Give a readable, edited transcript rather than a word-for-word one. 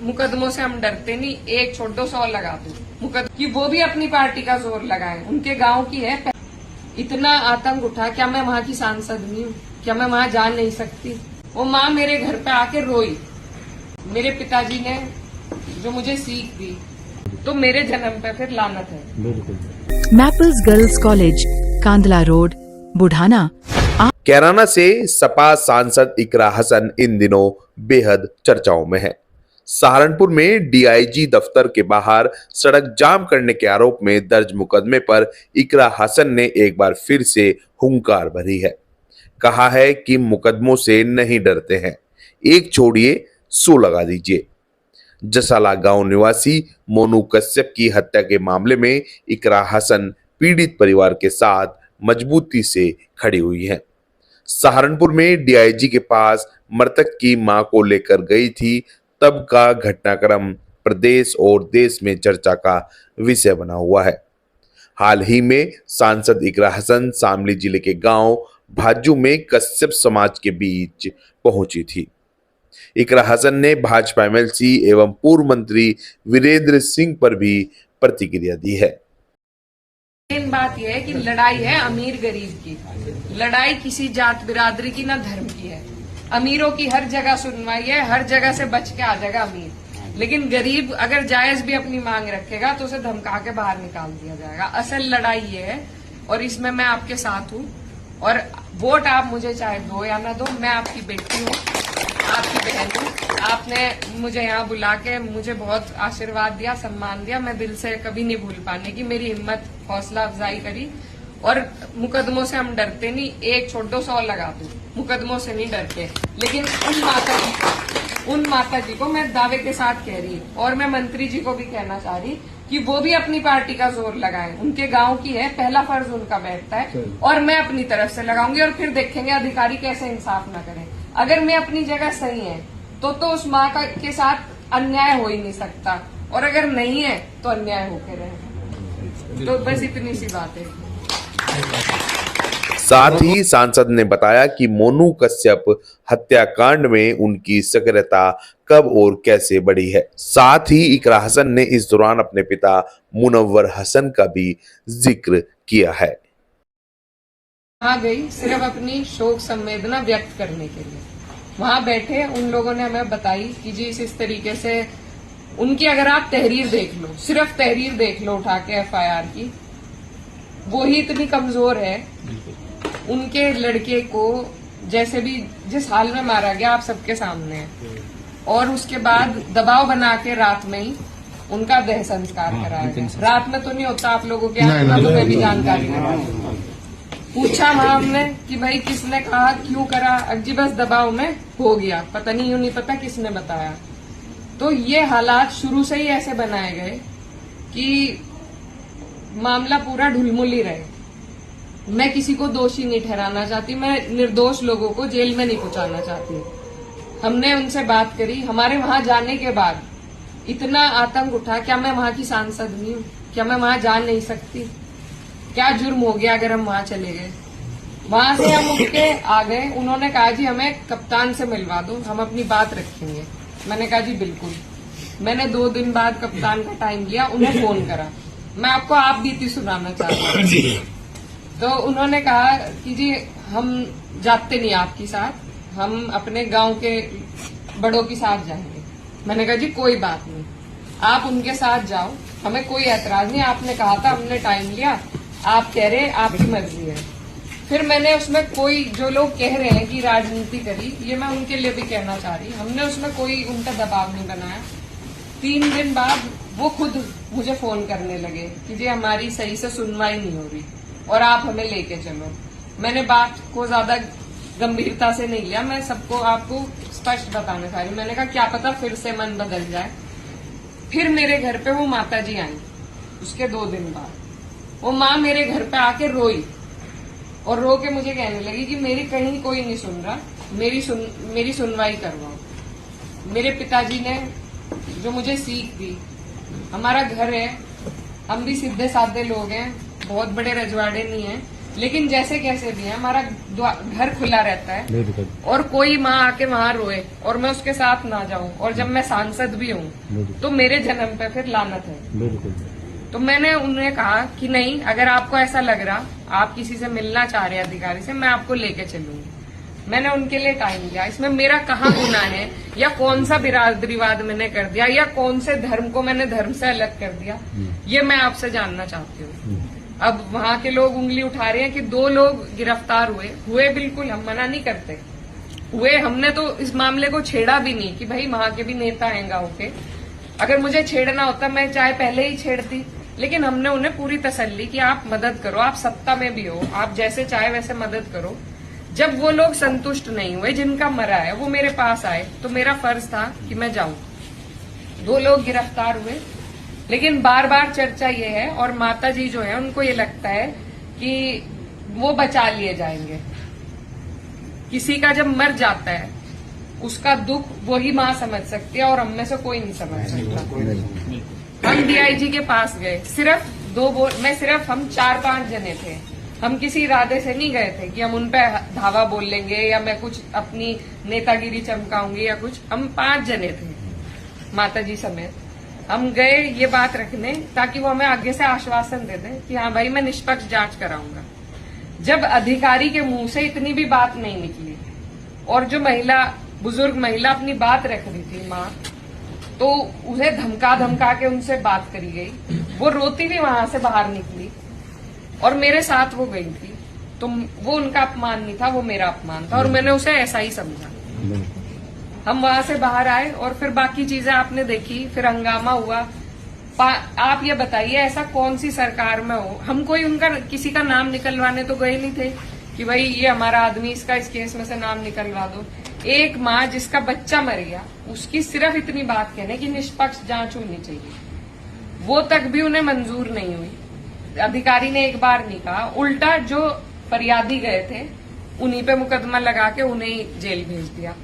मुकदमों से हम डरते नहीं, एक छोड़ दो 100 लगा दो मुकदमा कि वो भी अपनी पार्टी का जोर लगाए, उनके गांव की है। इतना आतंक उठा, क्या मैं वहां की सांसद नहीं हूँ? क्या मैं वहां जा नहीं सकती? वो माँ मेरे घर पे आके रोई। मेरे पिताजी ने जो मुझे सीख दी, तो मेरे जन्म पे फिर लानत है। Maples girls college, Kandla road, Budhana. Kairana से सपा सांसद इकरा हसन इन दिनों बेहद चर्चाओं में है। सहारनपुर में डीआईजी दफ्तर के बाहर सड़क जाम करने के आरोप में दर्ज मुकदमे पर इकरा हसन ने एक बार फिर से हुंकार भरी है। कहा है कि मुकदमों से नहीं डरते हैं, एक छोड़िए 100 लगा दीजिए। जसाला गांव निवासी मोनू कश्यप की हत्या के मामले में इकरा हसन पीड़ित परिवार के साथ मजबूती से खड़ी हुई हैं। सहारनपुर में डीआईजी के पास मृतक की मां को लेकर गई थी, तब का घटनाक्रम प्रदेश और देश में चर्चा का विषय बना हुआ है। हाल ही में सांसद इकरा हसन शामली जिले के गांव भाजू में कश्यप समाज के बीच पहुंची थी। इकरा हसन ने भाजपा एमएलसी एवं पूर्व मंत्री वीरेंद्र सिंह पर भी प्रतिक्रिया दी है। मेन बात यह है कि लड़ाई है अमीर गरीब की, लड़ाई किसी जात बिरादरी की ना धर्म की है। अमीरों की हर जगह सुनवाई है, हर जगह से बच के आ जाएगा अमीर, लेकिन गरीब अगर जायज भी अपनी मांग रखेगा तो उसे धमका के बाहर निकाल दिया जाएगा। असल लड़ाई ये है और इसमें मैं आपके साथ हूँ। और वोट आप मुझे चाहे दो या ना दो, मैं आपकी बेटी हूँ, आपकी बहन हूँ। आपने मुझे यहाँ बुला के मुझे बहुत आशीर्वाद दिया, सम्मान दिया, मैं दिल से कभी नहीं भूल पाने की। मेरी हिम्मत हौसला अफजाई करी। और मुकदमों से हम डरते नहीं, एक छोड़ दो 100 लगा दो, मुकदमों से नहीं डरते। लेकिन उन माता जी को मैं दावे के साथ कह रही हूँ, और मैं मंत्री जी को भी कहना चाह रही कि वो भी अपनी पार्टी का जोर लगाएं, उनके गांव की है, पहला फर्ज उनका बैठता है। और मैं अपनी तरफ से लगाऊंगी और फिर देखेंगे अधिकारी कैसे इंसाफ न करें। अगर मैं अपनी जगह सही है तो उस माँ के साथ अन्याय हो ही नहीं सकता, और अगर नहीं है तो अन्याय होके रहे। तो बस इतनी सी बात है। साथ ही सांसद ने बताया कि मोनू कश्यप हत्याकांड में उनकी सक्रियता कब और कैसे बढ़ी है। साथ ही इकरा हसन ने इस दौरान अपने पिता मुनव्वर हसन का भी जिक्र किया है। वहां गई सिर्फ अपनी शोक संवेदना व्यक्त करने के लिए। वहां बैठे उन लोगों ने हमें बताई कि जी इस तरीके से उनकी अगर आप तहरीर देख लो, सिर्फ तहरीर देख लो उठा के एफआईआर की, वो ही इतनी कमजोर है। उनके लड़के को जैसे भी जिस हाल में मारा गया आप सबके सामने है, और उसके बाद दबाव बना के रात में ही उनका देह संस्कार कराया गया। रात में तो नहीं होता आप लोगों के यहाँ, तुम्हें भी जानकारी लगा। पूछा वहां हमने कि भाई किसने कहा, क्यों करा? अजी बस दबाव में हो गया, पता नहीं, यूं नहीं पता किसने बताया। तो ये हालात शुरू से ही ऐसे बनाए गए कि मामला पूरा ढुलमुल ही रहे। मैं किसी को दोषी नहीं ठहराना चाहती, मैं निर्दोष लोगों को जेल में नहीं पहुंचाना चाहती। हमने उनसे बात करी। हमारे वहां जाने के बाद इतना आतंक उठा, क्या मैं वहां की सांसद नहीं हूँ? क्या मैं वहां जा नहीं सकती? क्या जुर्म हो गया अगर हम वहां चले गए? वहां से हम उठ के आ गए। उन्होंने कहा जी हमें कप्तान से मिलवा दो, हम अपनी बात रखेंगे। मैंने कहा जी बिल्कुल। मैंने 2 दिन बाद कप्तान का टाइम लिया, उन्हें फोन करा। मैं आपको आप बीती सुनाना चाहता हूँ। तो उन्होंने कहा कि जी हम जाते नहीं आपके साथ, हम अपने गांव के बड़ों के साथ जाएंगे। मैंने कहा जी कोई बात नहीं, आप उनके साथ जाओ, हमें कोई ऐतराज नहीं। आपने कहा था, हमने टाइम लिया, आप कह रहे आपकी मर्जी है। फिर मैंने उसमें कोई, जो लोग कह रहे हैं कि राजनीति करी, ये मैं उनके लिए भी कहना चाह रही, हमने उसमें कोई उनका दबाव नहीं बनाया। 3 दिन बाद वो खुद मुझे फोन करने लगे कि जी हमारी सही से सुनवाई नहीं हो रही और आप हमें लेके चलो। मैंने बात को ज्यादा गंभीरता से नहीं लिया, मैं सबको आपको स्पष्ट बताना चाह रही। मैंने कहा क्या पता फिर से मन बदल जाए। फिर मेरे घर पे वो माता जी आई। उसके 2 दिन बाद वो माँ मेरे घर पे आके रोई और रो के मुझे कहने लगी कि मेरी कहीं कोई नहीं सुन रहा, मेरी सुनवाई करवाओ। मेरे पिताजी ने जो मुझे सीख दी, हमारा घर है, हम भी सीधे साधे लोग हैं, बहुत बड़े रजवाड़े नहीं हैं, लेकिन जैसे कैसे भी है हमारा घर खुला रहता है और कोई माँ आके वहां रोए और मैं उसके साथ ना जाऊं और जब मैं सांसद भी हूं तो मेरे जन्म पे फिर लानत है। तो मैंने उन्हें कहा कि नहीं, अगर आपको ऐसा लग रहा, आप किसी से मिलना चाह रहे हैं अधिकारी से, मैं आपको लेके चलूंगी। मैंने उनके लिए टाइम दिया। इसमें मेरा कहाँ गुनाह है या कौन सा बिरादरीवाद मैंने कर दिया या कौन से धर्म को मैंने धर्म से अलग कर दिया, ये मैं आपसे जानना चाहती हूँ। अब वहाँ के लोग उंगली उठा रहे हैं कि 2 लोग गिरफ्तार हुए बिल्कुल, हम मना नहीं करते हुए। हमने तो इस मामले को छेड़ा भी नहीं कि भाई वहाँ के भी नेता हैं गाँव के। अगर मुझे छेड़ना होता मैं चाहे पहले ही छेड़ती, लेकिन हमने उन्हें पूरी तसल्ली कि आप मदद करो, आप सत्ता में भी हो, आप जैसे चाहे वैसे मदद करो। जब वो लोग संतुष्ट नहीं हुए, जिनका मरा है वो मेरे पास आए, तो मेरा फर्ज था कि मैं जाऊं। 2 लोग गिरफ्तार हुए, लेकिन बार बार चर्चा ये है और माता जी जो है उनको ये लगता है कि वो बचा लिए जाएंगे। किसी का जब मर जाता है उसका दुख वही माँ समझ सकती है और हम में से कोई नहीं समझ सकता। हम डीआईजी के पास गए, हम 4-5 जने थे। हम किसी इरादे से नहीं गए थे कि हम उन पे धावा बोल लेंगे या मैं कुछ अपनी नेतागिरी चमकाऊंगी या कुछ। हम 5 जने थे माता जी समेत। हम गए ये बात रखने ताकि वो हमें आगे से आश्वासन दे दें कि हाँ भाई मैं निष्पक्ष जांच कराऊंगा। जब अधिकारी के मुंह से इतनी भी बात नहीं निकली और जो बुजुर्ग महिला अपनी बात रख रही थी माँ, तो उसे धमका के उनसे बात करी गई। वो रोती हुई वहां से बाहर निकली और मेरे साथ वो गई थी। तो वो उनका अपमान नहीं था, वो मेरा अपमान था और मैंने उसे ऐसा ही समझा। हम वहां से बाहर आए और फिर बाकी चीजें आपने देखी, फिर हंगामा हुआ। आप ये बताइए ऐसा कौन सी सरकार में हो, हम कोई किसी का नाम निकलवाने तो गए नहीं थे कि भाई ये हमारा आदमी, इसका इस केस में से नाम निकलवा दो। एक माँ जिसका बच्चा मर गया, उसकी सिर्फ इतनी बात कहने की निष्पक्ष जांच होनी चाहिए, वो तक भी उन्हें मंजूर नहीं हुई। अधिकारी ने एक बार नहीं कहा, उल्टा जो फरियादी गए थे उन्हीं पे मुकदमा लगा के उन्हें जेल भेज दिया।